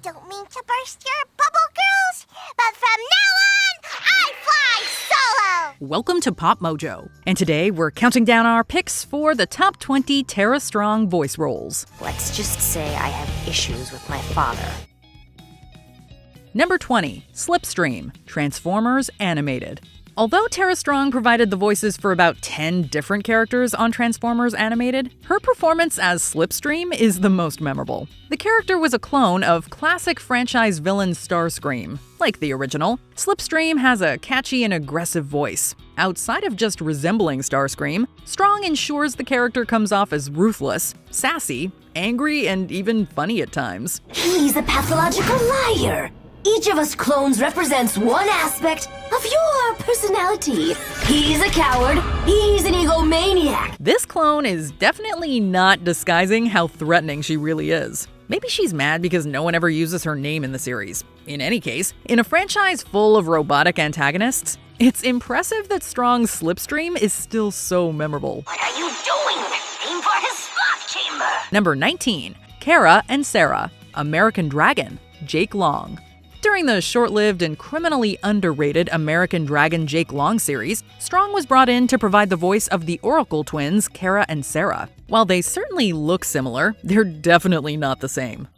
don't mean to burst your bubble, girls, but from now on, I fly solo! Welcome to Pop Mojo, and today we're counting down our picks for the top 20 Tara Strong voice roles. Let's just say I have issues with my father. Number 20, Slipstream, Transformers Animated. Although Tara Strong provided the voices for about 10 different characters on Transformers Animated, her performance as Slipstream is the most memorable. The character was a clone of classic franchise villain Starscream. Like the original, Slipstream has a catchy and aggressive voice. Outside of just resembling Starscream, Strong ensures the character comes off as ruthless, sassy, angry, and even funny at times. He's a pathological liar! Each of us clones represents one aspect of your personality. He's a coward, he's an egomaniac. This clone is definitely not disguising how threatening she really is. Maybe she's mad because no one ever uses her name in the series. In any case, in a franchise full of robotic antagonists, it's impressive that Strong's Slipstream is still so memorable. What are you doing? Aim for his slot chamber! Number 19, Cara and Sarah, American Dragon, Jake Long. During the short-lived and criminally underrated American Dragon Jake Long series, Strong was brought in to provide the voice of the Oracle twins, Cara and Sarah. While they certainly look similar, they're definitely not the same.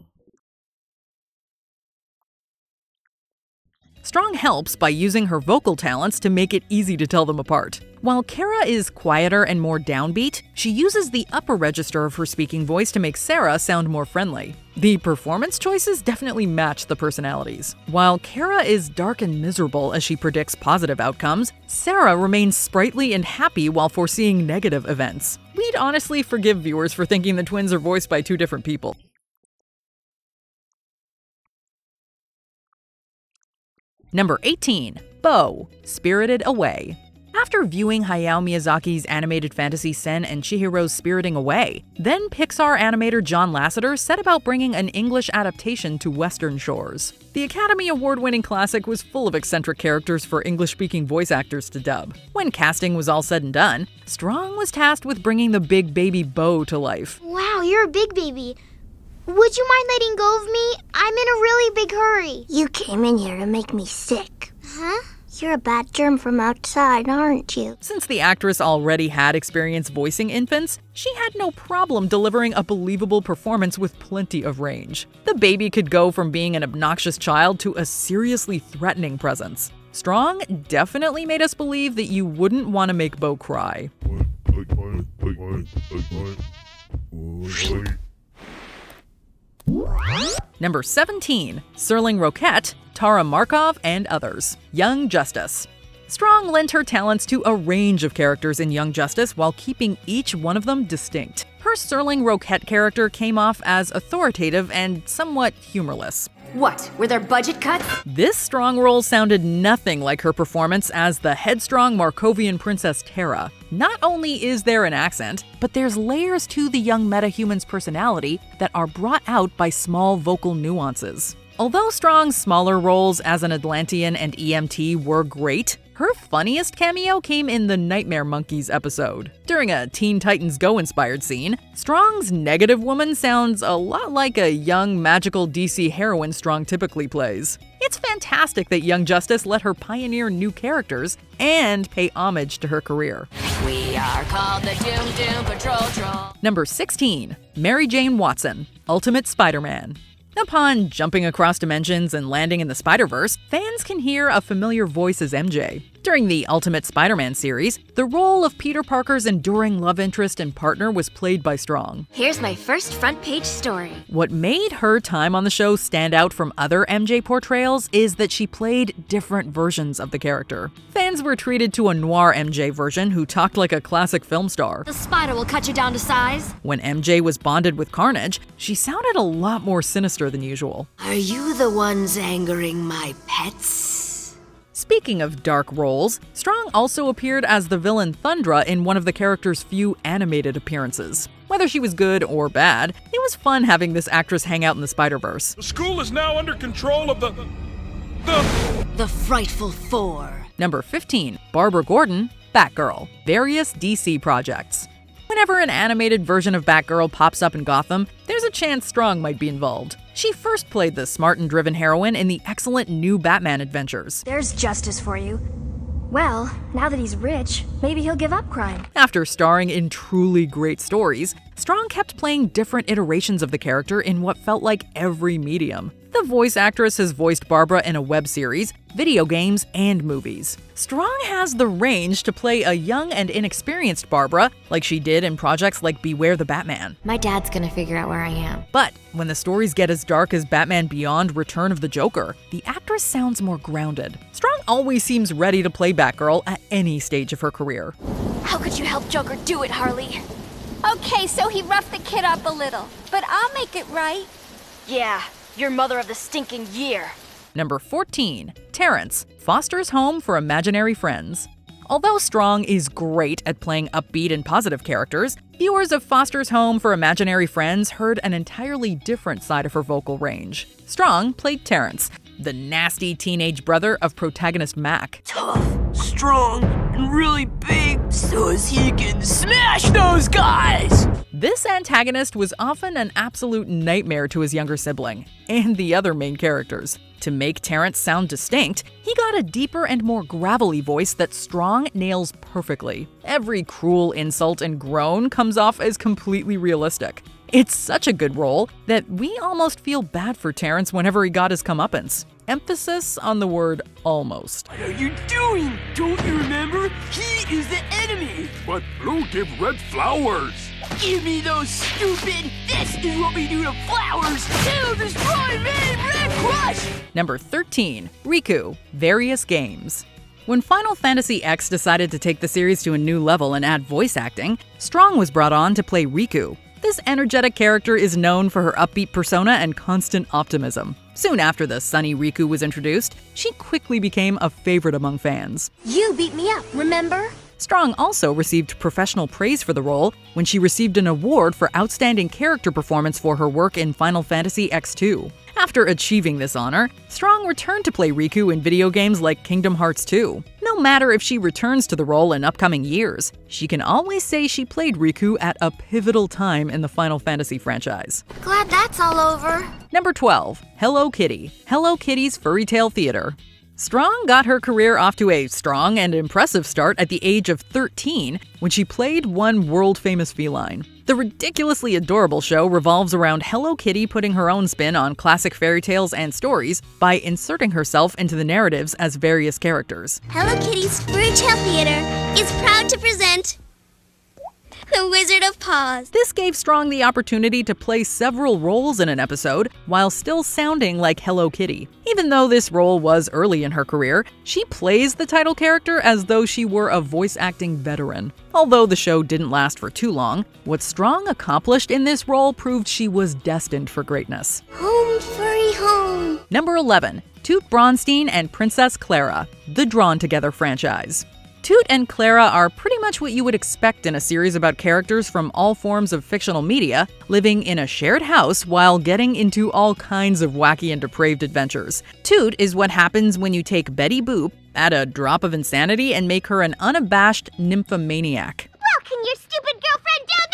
Strong helps by using her vocal talents to make it easy to tell them apart. While Cara is quieter and more downbeat, she uses the upper register of her speaking voice to make Sarah sound more friendly. The performance choices definitely match the personalities. While Cara is dark and miserable as she predicts positive outcomes, Sarah remains sprightly and happy while foreseeing negative events. We'd honestly forgive viewers for thinking the twins are voiced by two different people. Number 18, Bo, Spirited Away. After viewing Hayao Miyazaki's animated fantasy Sen and Chihiro's Spiriting Away, then Pixar animator John Lasseter set about bringing an English adaptation to Western shores. The Academy Award-winning classic was full of eccentric characters for English-speaking voice actors to dub. When casting was all said and done, Strong was tasked with bringing the big baby Bo to life. Wow, you're a big baby. Would you mind letting go of me? I'm in a really big hurry. You came in here to make me sick. Huh? You're a bad germ from outside, aren't you? Since the actress already had experience voicing infants, she had no problem delivering a believable performance with plenty of range. The baby could go from being an obnoxious child to a seriously threatening presence. Strong definitely made us believe that you wouldn't want to make Bo cry. Number 17, Serling Roquette, Tara Markov, and others. Young Justice. Strong lent her talents to a range of characters in Young Justice while keeping each one of them distinct. Her Serling Roquette character came off as authoritative and somewhat humorless. What, were there budget cuts? This Strong role sounded nothing like her performance as the headstrong Markovian princess Tara. Not only is there an accent, but there's layers to the young metahuman's personality that are brought out by small vocal nuances. Although Strong's smaller roles as an Atlantean and EMT were great, her funniest cameo came in the Nightmare Monkeys episode. During a Teen Titans Go-inspired scene, Strong's negative woman sounds a lot like a young, magical DC heroine Strong typically plays. It's fantastic that Young Justice let her pioneer new characters and pay homage to her career. We are called the Doom Doom Patrol. Number 16, Mary Jane Watson, Ultimate Spider-Man. Upon jumping across dimensions and landing in the Spider-Verse, fans can hear a familiar voice as MJ. During the Ultimate Spider-Man series, the role of Peter Parker's enduring love interest and partner was played by Strong. Here's my first front page story. What made her time on the show stand out from other MJ portrayals is that she played different versions of the character. Fans were treated to a noir MJ version who talked like a classic film star. The spider will cut you down to size. When MJ was bonded with Carnage, she sounded a lot more sinister than usual. Are you the ones angering my pets? Speaking of dark roles, Strong also appeared as the villain Thundra in one of the character's few animated appearances. Whether she was good or bad, it was fun having this actress hang out in the Spider-Verse. The school is now under control of The Frightful Four. Number 15, Barbara Gordon, Batgirl. Various DC projects. When Whenever an animated version of Batgirl pops up in Gotham, there's a chance Strong might be involved. She first played the smart and driven heroine in the excellent New Batman adventures. There's justice for you. Well, now that he's rich, maybe he'll give up crime. After starring in truly great stories, Strong kept playing different iterations of the character in what felt like every medium. The voice actress has voiced Barbara in a web series, video games, and movies. Strong has the range to play a young and inexperienced Barbara, like she did in projects like Beware the Batman. My dad's gonna figure out where I am. But when the stories get as dark as Batman Beyond: Return of the Joker, the actress sounds more grounded. Strong always seems ready to play Batgirl at any stage of her career. How could you help Joker do it, Harley? Okay, so he roughed the kid up a little, but I'll make it right. Yeah, you're mother of the stinking year. Number 14, Terrence, Foster's Home for Imaginary Friends. Although Strong is great at playing upbeat and positive characters, viewers of Foster's Home for Imaginary Friends heard an entirely different side of her vocal range. Strong played Terrence, the nasty teenage brother of protagonist Mac. Tough, strong, and really big so as he can smash those guys! This antagonist was often an absolute nightmare to his younger sibling, and the other main characters. To make Terrence sound distinct, he got a deeper and more gravelly voice that Strong nails perfectly. Every cruel insult and groan comes off as completely realistic. It's such a good role that we almost feel bad for Terrence whenever he got his comeuppance. Emphasis on the word almost. What are you doing? Don't you remember? He is the enemy! But blue give red flowers. Give me those stupid! This is what we do to flowers! They'll destroy me! Red Crush! Number 13, Rikku, Various Games. When Final Fantasy X decided to take the series to a new level and add voice acting, Strong was brought on to play Rikku. This energetic character is known for her upbeat persona and constant optimism. Soon after the sunny Rikku was introduced, she quickly became a favorite among fans. You beat me up, remember? Strong also received professional praise for the role when she received an award for outstanding character performance for her work in Final Fantasy X2. After achieving this honor, Strong returned to play Rikku in video games like Kingdom Hearts 2. No matter if she returns to the role in upcoming years, she can always say she played Rikku at a pivotal time in the Final Fantasy franchise. Glad that's all over. Number 12, Hello Kitty, Hello Kitty's Fairy Tale Theater. Strong got her career off to a strong and impressive start at the age of 13 when she played one world-famous feline. The ridiculously adorable show revolves around Hello Kitty putting her own spin on classic fairy tales and stories by inserting herself into the narratives as various characters. Hello Kitty's Fairy Tale Theater is proud to present The Wizard of Paws. This gave Strong the opportunity to play several roles in an episode while still sounding like Hello Kitty. Even though this role was early in her career, she plays the title character as though she were a voice acting veteran. Although the show didn't last for too long, what Strong accomplished in this role proved she was destined for greatness. Home, furry home. Number 11, Toot Bronstein and Princess Clara, the Drawn Together franchise. Toot and Clara are pretty much what you would expect in a series about characters from all forms of fictional media living in a shared house while getting into all kinds of wacky and depraved adventures. Toot is what happens when you take Betty Boop, add a drop of insanity, and make her an unabashed nymphomaniac. Well, can your stupid girlfriend do this?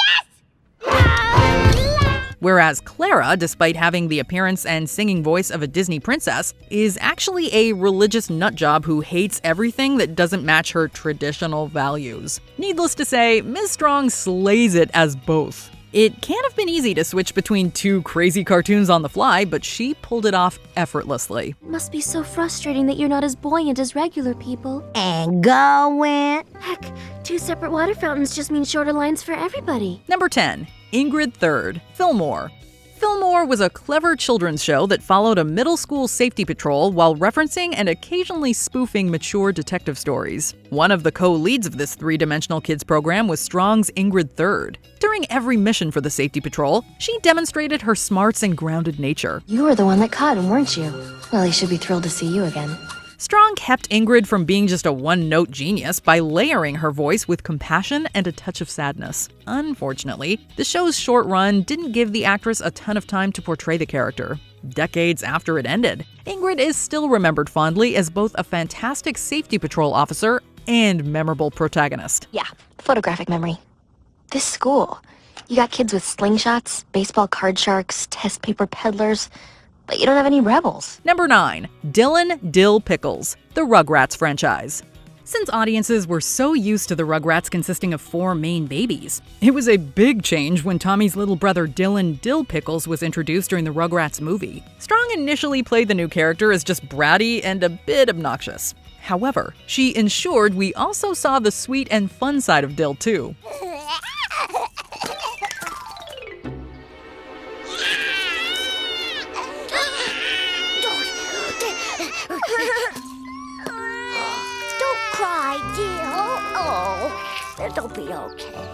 Whereas Clara, despite having the appearance and singing voice of a Disney princess, is actually a religious nutjob who hates everything that doesn't match her traditional values. Needless to say, Ms. Strong slays it as both. It can't have been easy to switch between two crazy cartoons on the fly, but she pulled it off effortlessly. Must be so frustrating that you're not as buoyant as regular people. And going. Heck, 2 separate water fountains just mean shorter lines for everybody. Number 10, Ingrid Third, Fillmore. Fillmore was a clever children's show that followed a middle school safety patrol while referencing and occasionally spoofing mature detective stories. One of the co-leads of this three-dimensional kids program was Strong's Ingrid Third. During every mission for the safety patrol, she demonstrated her smarts and grounded nature. You were the one that caught him, weren't you? Well, he should be thrilled to see you again. Strong kept Ingrid from being just a one-note genius by layering her voice with compassion and a touch of sadness. Unfortunately, the show's short run didn't give the actress a ton of time to portray the character. Decades after it ended, Ingrid is still remembered fondly as both a fantastic safety patrol officer and memorable protagonist. Yeah, photographic memory. This school. You got kids with slingshots, baseball card sharks, test paper peddlers, but you don't have any rebels. Number 9. Dil Pickles, the Rugrats franchise. Since audiences were so used to the Rugrats consisting of 4 main babies, it was a big change when Tommy's little brother Dil Pickles was introduced during the Rugrats movie. Strong initially played the new character as just bratty and a bit obnoxious. However, she ensured we also saw the sweet and fun side of Dil too. It'll be okay.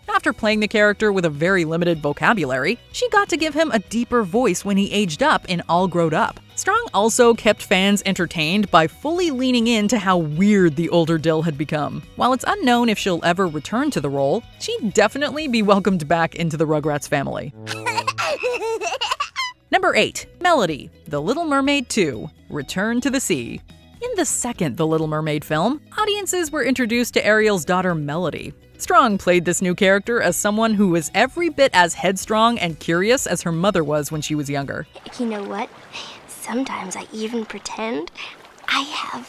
After playing the character with a very limited vocabulary, she got to give him a deeper voice when he aged up in All Growed Up. Strong also kept fans entertained by fully leaning into how weird the older Dil had become. While it's unknown if she'll ever return to the role, she'd definitely be welcomed back into the Rugrats family. Number 8. Melody, The Little Mermaid 2, Return to the Sea. In the second The Little Mermaid film, audiences were introduced to Ariel's daughter Melody. Strong played this new character as someone who was every bit as headstrong and curious as her mother was when she was younger. You know what? Sometimes I even pretend I have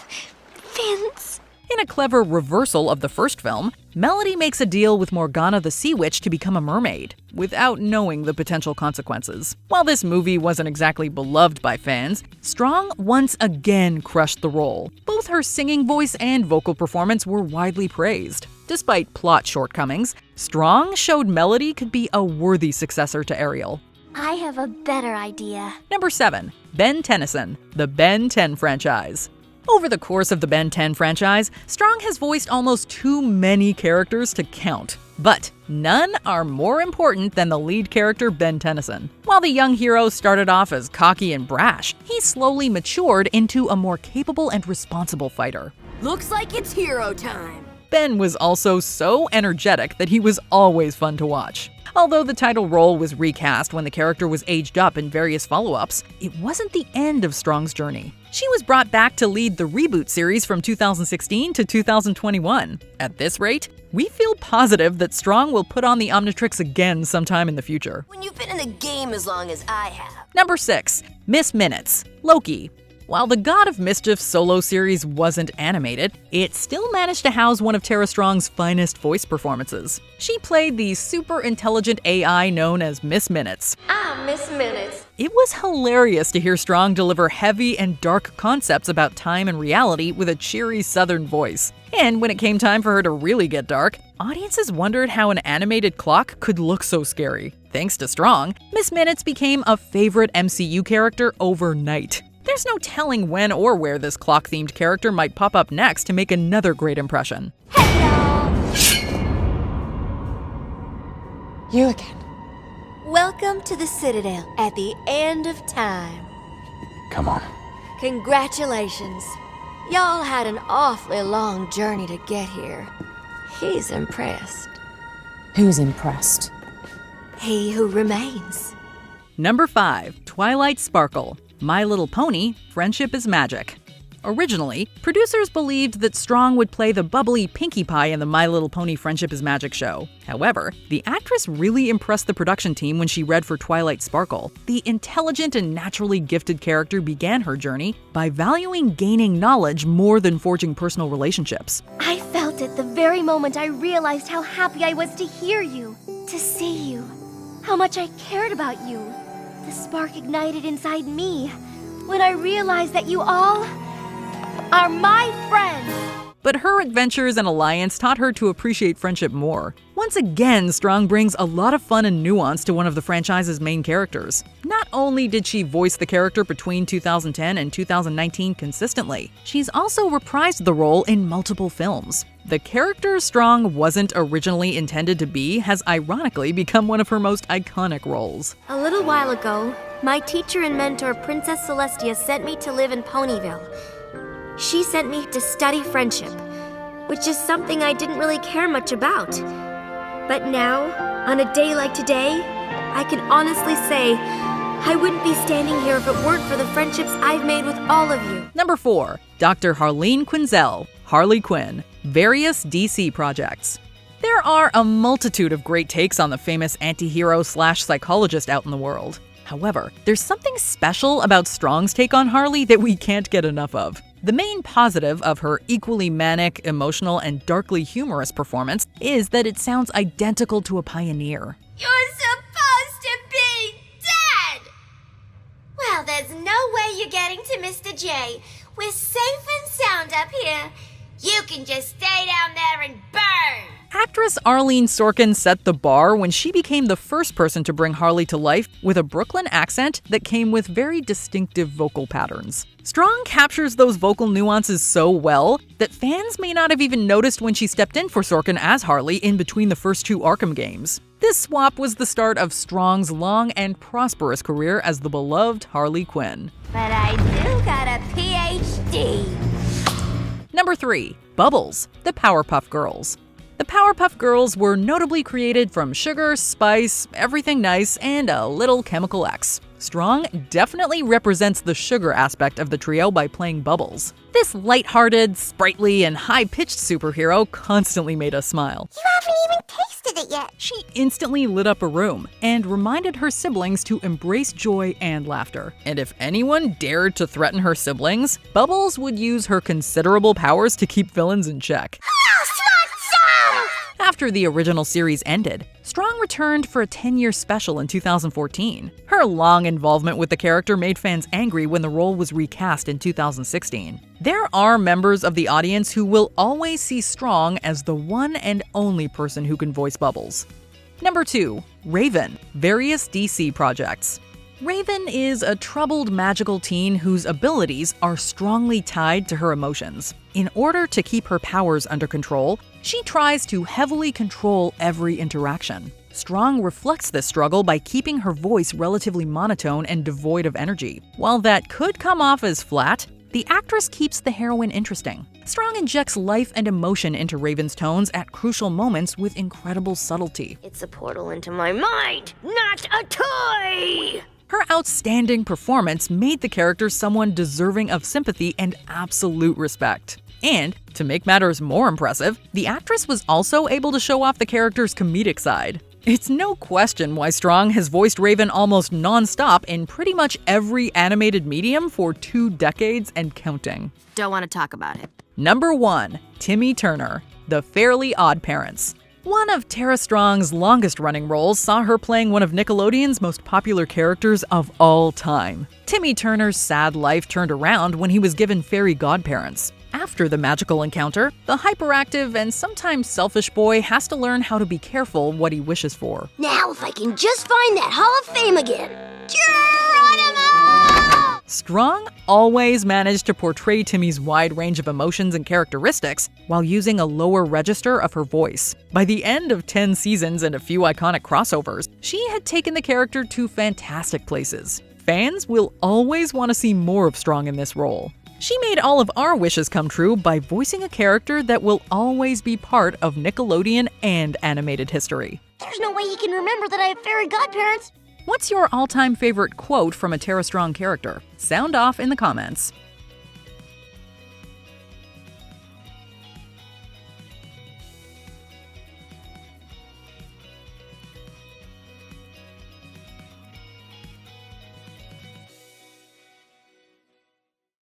fins. In a clever reversal of the first film, Melody makes a deal with Morgana the Sea Witch to become a mermaid, without knowing the potential consequences. While this movie wasn't exactly beloved by fans, Strong once again crushed the role. Both her singing voice and vocal performance were widely praised. Despite plot shortcomings, Strong showed Melody could be a worthy successor to Ariel. I have a better idea. Number 7. Ben Tennyson, the Ben 10 franchise. Over the course of the Ben 10 franchise, Strong has voiced almost too many characters to count. But none are more important than the lead character Ben Tennyson. While the young hero started off as cocky and brash, he slowly matured into a more capable and responsible fighter. Looks like it's hero time. Ben was also so energetic that he was always fun to watch. Although the title role was recast when the character was aged up in various follow-ups, it wasn't the end of Strong's journey. She was brought back to lead the reboot series from 2016 to 2021. At this rate, we feel positive that Strong will put on the Omnitrix again sometime in the future. When you've been in the game as long as I have. Number 6. Miss Minutes, Loki. While the God of Mischief solo series wasn't animated, it still managed to house one of Tara Strong's finest voice performances. She played the super intelligent AI known as Miss Minutes. Miss Minutes. It was hilarious to hear Strong deliver heavy and dark concepts about time and reality with a cheery southern voice. And when it came time for her to really get dark, audiences wondered how an animated clock could look so scary. Thanks to Strong, Miss Minutes became a favorite MCU character overnight. There's no telling when or where this clock-themed character might pop up next to make another great impression. You again. Welcome to the Citadel at the end of time. Come on. Congratulations. Y'all had an awfully long journey to get here. He's impressed. Who's impressed? He who remains. Number 5. Twilight Sparkle, My Little Pony, Friendship is Magic. Originally, producers believed that Strong would play the bubbly Pinkie Pie in the My Little Pony Friendship is Magic show. However, the actress really impressed the production team when she read for Twilight Sparkle. The intelligent and naturally gifted character began her journey by valuing gaining knowledge more than forging personal relationships. I felt it the very moment I realized how happy I was to hear you, to see you, how much I cared about you. The spark ignited inside me when I realized that you all are my friends. But her adventures and alliance taught her to appreciate friendship more. Once again, Strong brings a lot of fun and nuance to one of the franchise's main characters. Not only did she voice the character between 2010 and 2019 consistently, she's also reprised the role in multiple films. The character Strong wasn't originally intended to be has ironically become one of her most iconic roles. A little while ago, my teacher and mentor Princess Celestia sent me to live in Ponyville. She sent me to study friendship, which is something I didn't really care much about. But now, on a day like today, I can honestly say I wouldn't be standing here if it weren't for the friendships I've made with all of you. Number 4. Dr. Harleen Quinzel, Harley Quinn, Various DC Projects. There are a multitude of great takes on the famous anti-hero/psychologist out in the world. However, there's something special about Strong's take on Harley that we can't get enough of. The main positive of her equally manic, emotional, and darkly humorous performance is that it sounds identical to a pioneer. You're supposed to be dead! Well, there's no way you're getting to Mr. J. We're safe and sound up here. You can just stay down there and burn! Actress Arlene Sorkin set the bar when she became the first person to bring Harley to life with a Brooklyn accent that came with very distinctive vocal patterns. Strong captures those vocal nuances so well that fans may not have even noticed when she stepped in for Sorkin as Harley in between the first 2 Arkham games. This swap was the start of Strong's long and prosperous career as the beloved Harley Quinn. But I do got a PhD. Number 3. Bubbles, the Powerpuff Girls. The Powerpuff Girls were notably created from sugar, spice, everything nice, and a little chemical X. Strong definitely represents the sugar aspect of the trio by playing Bubbles. This lighthearted, sprightly, and high-pitched superhero constantly made us smile. You haven't even tasted it yet. She instantly lit up a room and reminded her siblings to embrace joy and laughter. And if anyone dared to threaten her siblings, Bubbles would use her considerable powers to keep villains in check. After the original series ended, Strong returned for a 10-year special in 2014. Her long involvement with the character made fans angry when the role was recast in 2016. There are members of the audience who will always see Strong as the one and only person who can voice Bubbles. Number 2. Raven, various DC projects. Raven is a troubled magical teen whose abilities are strongly tied to her emotions. In order to keep her powers under control, she tries to heavily control every interaction. Strong reflects this struggle by keeping her voice relatively monotone and devoid of energy. While that could come off as flat, the actress keeps the heroine interesting. Strong injects life and emotion into Raven's tones at crucial moments with incredible subtlety. It's a portal into my mind, not a toy! Her outstanding performance made the character someone deserving of sympathy and absolute respect. And, to make matters more impressive, the actress was also able to show off the character's comedic side. It's no question why Strong has voiced Raven almost non-stop in pretty much every animated medium for 2 decades and counting. Don't want to talk about it. Number 1. Timmy Turner, The Fairly Odd Parents. One of Tara Strong's longest-running roles saw her playing one of Nickelodeon's most popular characters of all time. Timmy Turner's sad life turned around when he was given fairy godparents. After the magical encounter, the hyperactive and sometimes selfish boy has to learn how to be careful what he wishes for. Now if I can just find that Hall of Fame again. Strong always managed to portray Timmy's wide range of emotions and characteristics while using a lower register of her voice. By the end of 10 seasons and a few iconic crossovers, she had taken the character to fantastic places. Fans will always want to see more of Strong in this role. She made all of our wishes come true by voicing a character that will always be part of Nickelodeon and animated history. There's no way he can remember that I have fairy godparents. What's your all-time favorite quote from a Tara Strong character? Sound off in the comments.